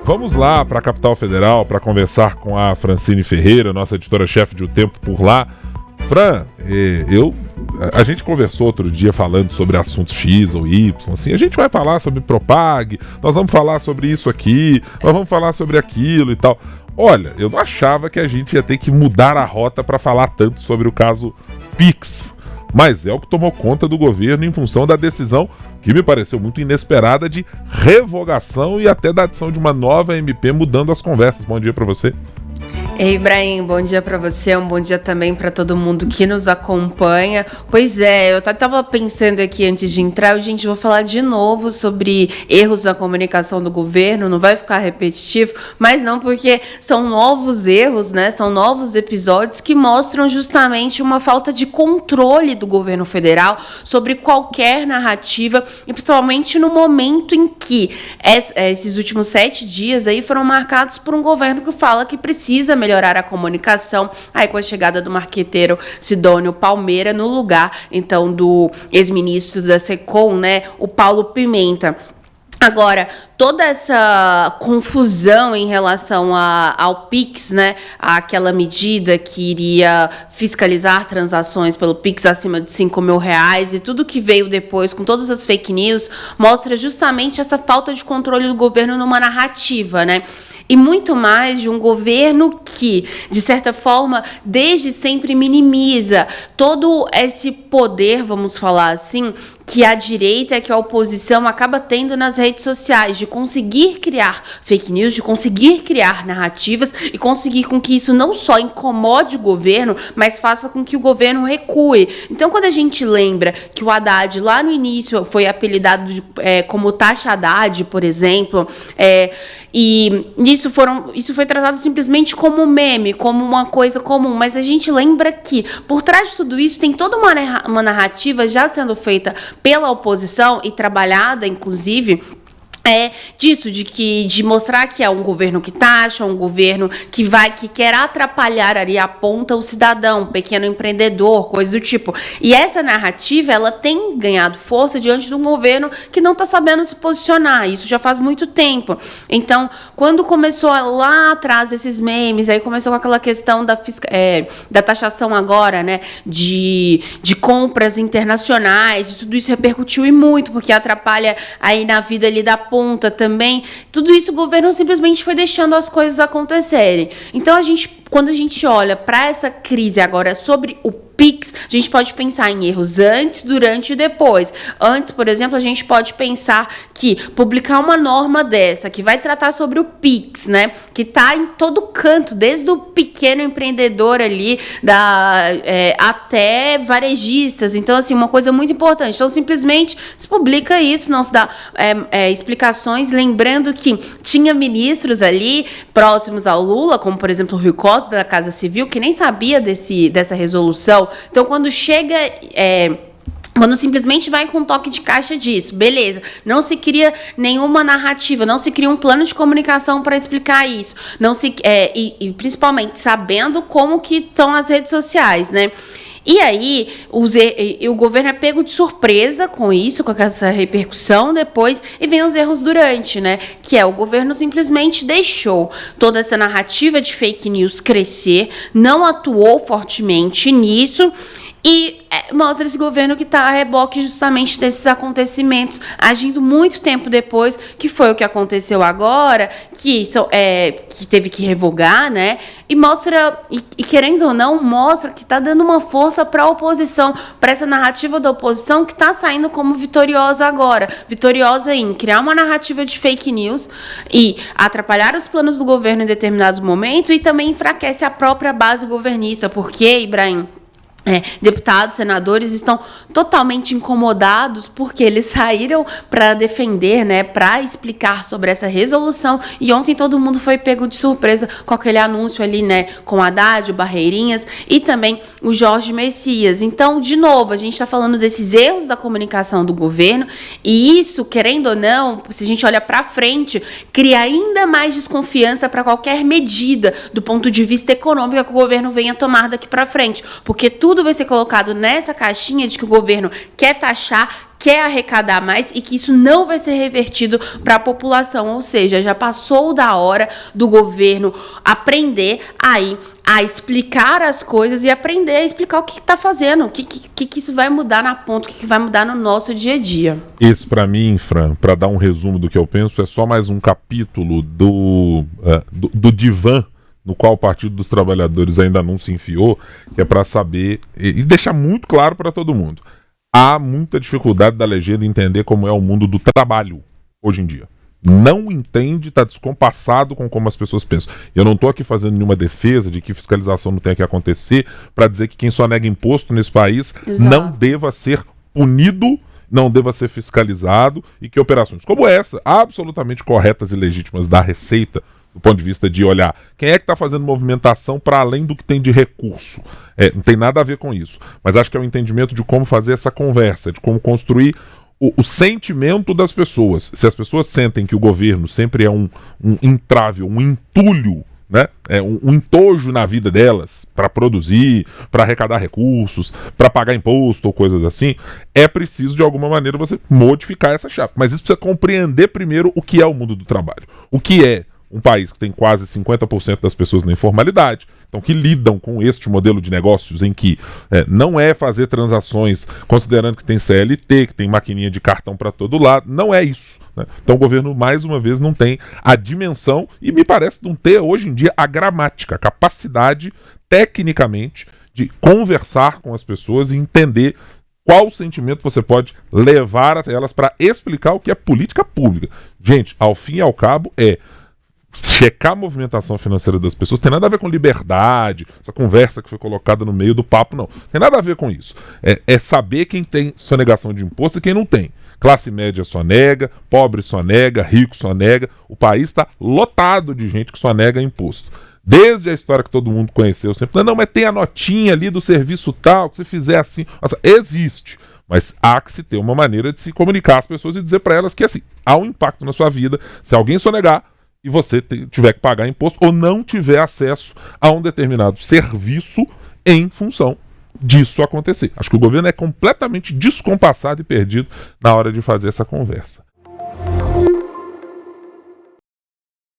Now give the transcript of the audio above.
Vamos lá para a capital federal para conversar com a Francine Ferreira, nossa editora-chefe de O Tempo por Lá. Fran, a gente conversou outro dia falando sobre assuntos X ou Y, assim, a gente vai falar sobre Propag, nós vamos falar sobre isso aqui, nós vamos falar sobre aquilo e tal. Olha, eu não achava que a gente ia ter que mudar a rota para falar tanto sobre o caso Pix, mas é o que tomou conta do governo em função da decisão que me pareceu muito inesperada de revogação e até da adição de uma nova MP mudando as conversas. Bom dia para você. Ei, Ibrahim, bom dia para você, um bom dia também para todo mundo que nos acompanha. Pois é, eu tava pensando aqui antes de entrar, gente, vou falar de novo sobre erros na comunicação do governo, não vai ficar repetitivo, mas não, porque são novos erros, né? São novos episódios que mostram justamente uma falta de controle do governo federal sobre qualquer narrativa, e principalmente no momento em que esses últimos 7 dias aí foram marcados por um governo que fala que precisa melhorar a comunicação, aí com a chegada do marqueteiro Sidônio Palmeira no lugar, então, do ex-ministro da SECOM, né, o Paulo Pimenta. Agora, toda essa confusão em relação ao Pix, né, aquela medida que iria fiscalizar transações pelo Pix acima de R$5.000 e tudo que veio depois com todas as fake news, mostra justamente essa falta de controle do governo numa narrativa, né? E muito mais de um governo que, de certa forma, desde sempre minimiza todo esse poder, vamos falar assim, que a direita, que a oposição acaba tendo nas redes sociais, de conseguir criar fake news, de conseguir criar narrativas e conseguir com que isso não só incomode o governo, mas faça com que o governo recue. Então, quando a gente lembra que o Haddad, lá no início, foi apelidado como Taxa Haddad, por exemplo, e isso foi tratado simplesmente como um meme, como uma coisa comum, mas a gente lembra que por trás de tudo isso tem toda uma narrativa já sendo feita pela oposição e trabalhada, inclusive, disso, de mostrar que é um governo que taxa, um governo que quer atrapalhar ali, aponta o cidadão, pequeno empreendedor, coisa do tipo. E essa narrativa, ela tem ganhado força diante de um governo que não está sabendo se posicionar. Isso já faz muito tempo. Então, quando começou lá atrás esses memes, aí começou com aquela questão da taxação agora, né, de compras internacionais, e tudo isso repercutiu e muito, porque atrapalha aí na vida ali da ponta também, tudo isso o governo simplesmente foi deixando as coisas acontecerem. Então, quando a gente olha para essa crise agora sobre o Pix, a gente pode pensar em erros antes, durante e depois. Antes, por exemplo, a gente pode pensar que publicar uma norma dessa, que vai tratar sobre o Pix, né, que está em todo canto, desde o pequeno empreendedor ali, até varejistas. Então, assim, uma coisa muito importante. Então, simplesmente se publica isso, não se dá explicações, lembrando que tinha ministros ali próximos ao Lula, como, por exemplo, o Rui Costa, da Casa Civil, que nem sabia dessa resolução. Então, quando chega... Quando simplesmente vai com um toque de caixa disso, beleza, não se cria nenhuma narrativa, não se cria um plano de comunicação para explicar isso, e principalmente sabendo como que estão as redes sociais, né? E aí, o governo é pego de surpresa com isso, com essa repercussão depois, e vem os erros durante, né? Que o governo simplesmente deixou toda essa narrativa de fake news crescer, não atuou fortemente nisso, e mostra esse governo que está a reboque justamente desses acontecimentos, agindo muito tempo depois, que foi o que aconteceu agora, que teve que revogar, né? E mostra, e querendo ou não, mostra que está dando uma força para a oposição, para essa narrativa da oposição que está saindo como vitoriosa agora. Vitoriosa em criar uma narrativa de fake news e atrapalhar os planos do governo em determinado momento, e também enfraquece a própria base governista, porque, Ibrahim, deputados, senadores estão totalmente incomodados porque eles saíram para defender, né, para explicar sobre essa resolução, e ontem todo mundo foi pego de surpresa com aquele anúncio ali, né, com Haddad, o Barreirinhas e também o Jorge Messias. Então, de novo, a gente está falando desses erros da comunicação do governo, e isso, querendo ou não, se a gente olha para frente, cria ainda mais desconfiança para qualquer medida do ponto de vista econômico que o governo venha tomar daqui para frente, porque tudo tudo vai ser colocado nessa caixinha de que o governo quer taxar, quer arrecadar mais e que isso não vai ser revertido para a população. Ou seja, já passou da hora do governo aprender aí a explicar as coisas e aprender a explicar o que está fazendo, o que isso vai mudar na ponta, o que vai mudar no nosso dia a dia. Esse, para mim, Fran, para dar um resumo do que eu penso, é só mais um capítulo do divã no qual o Partido dos Trabalhadores ainda não se enfiou, que é para saber e deixar muito claro para todo mundo. Há muita dificuldade da legenda entender como é o mundo do trabalho hoje em dia. Não entende, está descompassado com como as pessoas pensam. Eu não estou aqui fazendo nenhuma defesa de que fiscalização não tenha que acontecer para dizer que quem só nega imposto nesse país não deva ser punido, não deva ser fiscalizado e que operações como essa, absolutamente corretas e legítimas da Receita, do ponto de vista de olhar quem é que está fazendo movimentação para além do que tem de recurso. Não tem nada a ver com isso. Mas acho que é um entendimento de como fazer essa conversa, de como construir o sentimento das pessoas. Se as pessoas sentem que o governo sempre é um entrave, um entulho, né? Um entojo na vida delas para produzir, para arrecadar recursos, para pagar imposto ou coisas assim, é preciso de alguma maneira você modificar essa chave. Mas isso precisa compreender primeiro o que é o mundo do trabalho. O que é um país que tem quase 50% das pessoas na informalidade, então que lidam com este modelo de negócios em que não é fazer transações considerando que tem CLT, que tem maquininha de cartão para todo lado, não é isso, né? Então o governo, mais uma vez, não tem a dimensão e me parece não ter, hoje em dia, a gramática, a capacidade, tecnicamente, de conversar com as pessoas e entender qual sentimento você pode levar até elas para explicar o que é política pública. Gente, ao fim e ao cabo, checar a movimentação financeira das pessoas tem nada a ver com liberdade, essa conversa que foi colocada no meio do papo, não. Tem nada a ver com isso. É saber quem tem sonegação de imposto e quem não tem. Classe média só nega, pobre só nega, rico só nega. O país está lotado de gente que só nega imposto. Desde a história que todo mundo conheceu, sempre, não, mas tem a notinha ali do serviço tal, que se fizer assim. Nossa, existe. Mas há que se ter uma maneira de se comunicar às pessoas e dizer para elas que, assim, há um impacto na sua vida. Se alguém sonegar, e você tiver que pagar imposto ou não tiver acesso a um determinado serviço em função disso acontecer. Acho que o governo é completamente descompassado e perdido na hora de fazer essa conversa.